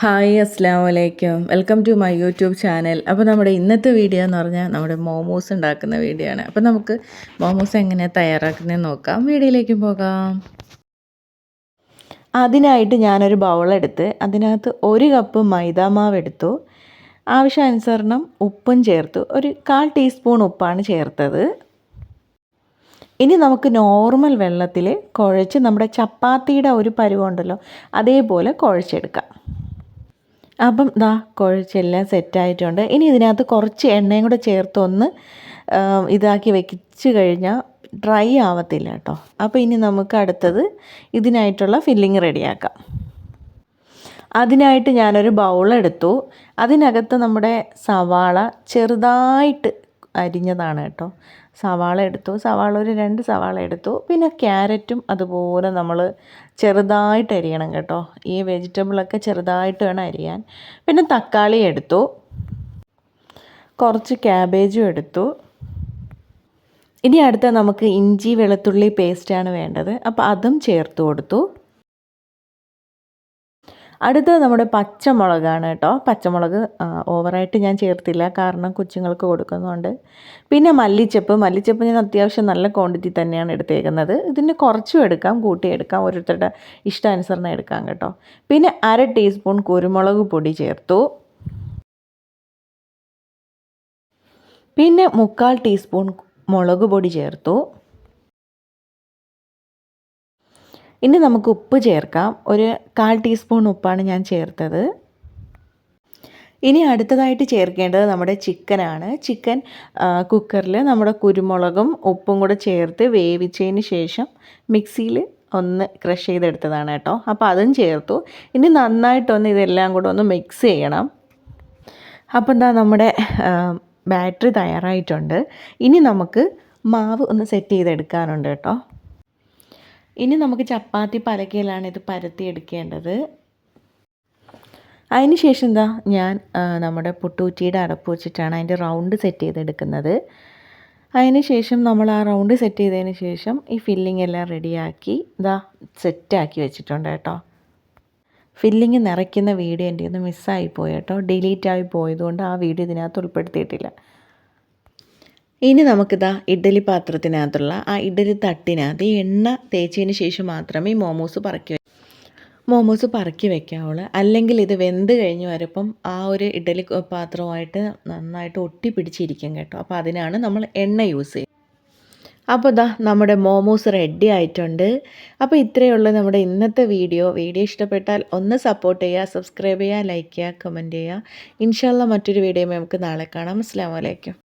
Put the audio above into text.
Hi അസ്സാം വലൈക്കും welcome to my YouTube channel. അപ്പോൾ നമ്മുടെ ഇന്നത്തെ വീഡിയോ എന്ന് പറഞ്ഞാൽ നമ്മുടെ മോമോസ് ഉണ്ടാക്കുന്ന വീഡിയോ ആണ്. അപ്പോൾ നമുക്ക് മോമോസ് എങ്ങനെയാണ് തയ്യാറാക്കുന്നതെന്ന് നോക്കാം. വീഡിയോയിലേക്ക് പോകാം. അതിനായിട്ട് ഞാനൊരു ബൗളെടുത്ത് അതിനകത്ത് 1 കപ്പ് മൈദാമാവ് എടുത്തു. ആവശ്യാനുസരണം ഉപ്പും ചേർത്തു. ഒരു 1/4 ടീസ്പൂൺ ഉപ്പാണ് ചേർത്തത്. ഇനി നമുക്ക് നോർമൽ വെള്ളത്തിൽ കുഴച്ച് നമ്മുടെ ചപ്പാത്തിയുടെ ഒരു പരുവമുണ്ടല്ലോ അതേപോലെ കുഴച്ചെടുക്കാം. അപ്പം ദാ കുഴച്ചെല്ലാം സെറ്റായിട്ടുണ്ട്. ഇനി ഇതിനകത്ത് കുറച്ച് എണ്ണയും കൂടെ ചേർത്തൊന്ന് ഇതാക്കി വെച്ച് കഴിഞ്ഞാൽ ഡ്രൈ ആവത്തില്ല കേട്ടോ. അപ്പോൾ ഇനി നമുക്ക് അടുത്തത് ഇതിനായിട്ടുള്ള ഫില്ലിങ് റെഡിയാക്കാം. അതിനായിട്ട് ഞാനൊരു ബൗളെടുത്തു. അതിനകത്ത് നമ്മുടെ സവാള ചെറുതായിട്ട് അരിഞ്ഞതാണ് കേട്ടോ. സവാള എടുത്തു. സവാള ഒരു 2 സവാള എടുത്തു. പിന്നെ ക്യാരറ്റും അതുപോലെ നമ്മൾ ചെറുതായിട്ട് അരിയണം കേട്ടോ. ഈ വെജിറ്റബിളൊക്കെ ചെറുതായിട്ട് വേണം അരിയാൻ. പിന്നെ തക്കാളി എടുത്തു. കുറച്ച് ക്യാബേജും എടുത്തു. ഇനി അടുത്ത നമുക്ക് ഇഞ്ചി വെളുത്തുള്ളി പേസ്റ്റാണ് വേണ്ടത്. അപ്പോൾ അതും ചേർത്ത് കൊടുത്തു. അടുത്തത് നമ്മുടെ പച്ചമുളകാണ് കേട്ടോ. പച്ചമുളക് ഓവറായിട്ട് ഞാൻ ചേർത്തില്ല, കാരണം കൊച്ചുങ്ങൾക്ക് കൊടുക്കുന്നുണ്ട്. പിന്നെ മല്ലിച്ചപ്പ് ഞാൻ അത്യാവശ്യം നല്ല ക്വാണ്ടിറ്റി തന്നെയാണ് എടുത്തേക്കുന്നത്. ഇതിന് കുറച്ചും എടുക്കാം, കൂട്ടിയെടുക്കാം, ഓരോരുത്തരുടെ ഇഷ്ടാനുസരണം എടുക്കാം കേട്ടോ. പിന്നെ 1/2 ടീസ്പൂൺ കുരുമുളക് പൊടി ചേർത്തു. പിന്നെ 3/4 ടീസ്പൂൺ മുളക് പൊടി ചേർത്തു. ഇനി നമുക്ക് ഉപ്പ് ചേർക്കാം. ഒരു 1/4 ടീസ്പൂൺ ഉപ്പാണ് ഞാൻ ചേർത്തത്. ഇനി അടുത്തതായിട്ട് ചേർക്കേണ്ടത് നമ്മുടെ ചിക്കനാണ്. ചിക്കൻ കുക്കറിൽ നമ്മുടെ കുരുമുളകും ഉപ്പും കൂടെ ചേർത്ത് വേവിച്ചതിന് ശേഷം മിക്സിയിൽ ഒന്ന് ക്രഷ് ചെയ്തെടുത്തതാണ് കേട്ടോ. അപ്പോൾ അതും ചേർത്തു. ഇനി നന്നായിട്ടൊന്ന് ഇതെല്ലാം കൂടെ ഒന്ന് മിക്സ് ചെയ്യണം. അപ്പോൾ എന്താ നമ്മുടെ ബാറ്ററി തയ്യാറായിട്ടുണ്ട്. ഇനി നമുക്ക് മാവ് ഒന്ന് സെറ്റ് ചെയ്തെടുക്കാനുണ്ട് കേട്ടോ. ഇനി നമുക്ക് ചപ്പാത്തി പലകയിലാണ് ഇത് പരത്തിയെടുക്കേണ്ടത്. അതിന് ശേഷം എന്താ ഞാൻ നമ്മുടെ പുട്ടുകുറ്റിയുടെ അടപ്പ് വെച്ചിട്ടാണ് അതിൻ്റെ റൗണ്ട് സെറ്റ് ചെയ്തെടുക്കുന്നത്. അതിന് ശേഷം നമ്മൾ ആ റൗണ്ട് സെറ്റ് ചെയ്തതിന് ശേഷം ഈ ഫില്ലിംഗ് എല്ലാം റെഡിയാക്കി ഇതാ സെറ്റാക്കി വെച്ചിട്ടുണ്ട് കേട്ടോ. ഫില്ലിങ് നിറയ്ക്കുന്ന വീഡിയോ എൻ്റെ ഒന്ന് മിസ്സായിപ്പോയി കേട്ടോ. ഡിലീറ്റായി പോയതുകൊണ്ട് ആ വീഡിയോ ഇതിനകത്ത് ഉൾപ്പെടുത്തിയിട്ടില്ല. ഇനി നമുക്കിതാ ഇഡ്ഡലി പാത്രത്തിനകത്തുള്ള ആ ഇഡ്ഡലി തട്ടിനകത്ത് എണ്ണ തേച്ചതിന് ശേഷം മാത്രമേ മോമോസ് പറക്കി വെക്കാവുള്ളൂ. അല്ലെങ്കിൽ ഇത് വെന്ത് കഴിഞ്ഞ് വരുമ്പം ആ ഒരു ഇഡ്ഡലി പാത്രമായിട്ട് നന്നായിട്ട് ഒട്ടിപ്പിടിച്ചിരിക്കും കേട്ടോ. അപ്പോൾ അതിനാണ് നമ്മൾ എണ്ണ യൂസ് ചെയ്യുന്നത്. അപ്പോൾ ഇതാ നമ്മുടെ മോമോസ് റെഡി ആയിട്ടുണ്ട്. അപ്പോൾ ഇത്രയേ ഉള്ളൂ നമ്മുടെ ഇന്നത്തെ വീഡിയോ. ഇഷ്ടപ്പെട്ടാൽ ഒന്ന് സപ്പോർട്ട് ചെയ്യുക, സബ്സ്ക്രൈബ് ചെയ്യുക, ലൈക്ക് ചെയ്യുക, കമൻറ്റ് ചെയ്യുക. ഇൻഷാ അല്ലാഹ് മറ്റൊരു വീഡിയോ നമുക്ക് നാളെ കാണാം. അസ്സലാമു അലൈക്കും.